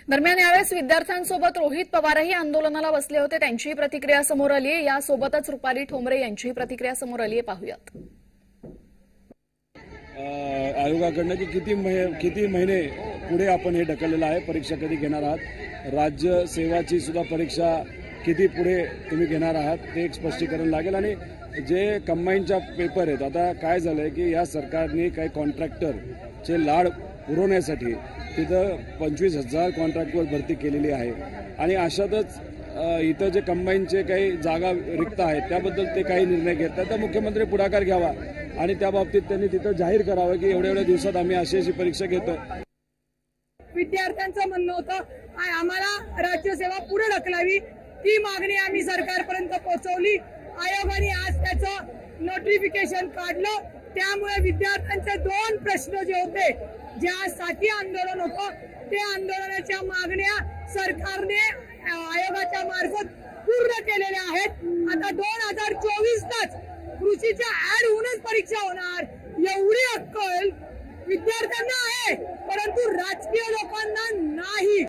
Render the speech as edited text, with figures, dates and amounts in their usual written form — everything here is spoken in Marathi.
दरम्यान यावेळेस विद्यार्थ्यांसोबत रोहित पवारही आंदोलनाला बसले होते। त्यांचीही प्रतिक्रिया समोर आली आहे। यासोबतच रुपाली ठोंबरे यांचीही प्रतिक्रिया समोर आली आहे, पाहूयात। आयोगाकडनं की किती महिने पुढे आपण हे ढकललेलं आहे, परीक्षा कधी घेणार आहात, राज्य सेवाची सुद्धा परीक्षा किती पुढे तुम्ही घेणार आहात ते एक स्पष्टीकरण लागेल। आणि जे कंबाईनच्या पेपर आहेत, आता काय झालंय की या सरकारने काही कॉन्ट्रॅक्टरचे लाड पुरवण्यासाठी तिथं 25,000 कॉन्ट्रॅक्टवर भरती केलेली आहे। आणि अशातच इथं जे कंबाईनचे काही जागा रिक्त आहेत त्याबद्दल ते काही निर्णय घेतात, तर मुख्यमंत्री पुढाकार घ्यावा आणि त्या बाबतीत त्यांनी तिथं जाहीर करावं की एवढ्या दिवसात आम्ही अशी परीक्षा घेतो। विद्यार्थ्यांचं म्हणणं होतं आम्हाला राज्यसेवा पुढे ढकलावी, ती मागणी आम्ही सरकारपर्यंत पोहोचवली। आयोगाने आज त्याचं नोटिफिकेशन काढलं, त्यामुळे विद्यार्थ्यांचे 2 प्रश्न जे होते, ज्या साठी आंदोलन होतं, ते आंदोलनाच्या मागण्या सरकारने आयोगाच्या मार्फत पूर्ण केलेल्या आहेत। आता 2024लाच कृषीच्या ऍड होऊनच परीक्षा होणार, एवढी अक्कल विद्यार्थ्यांना आहे, परंतु राजकीय लोकांना नाही।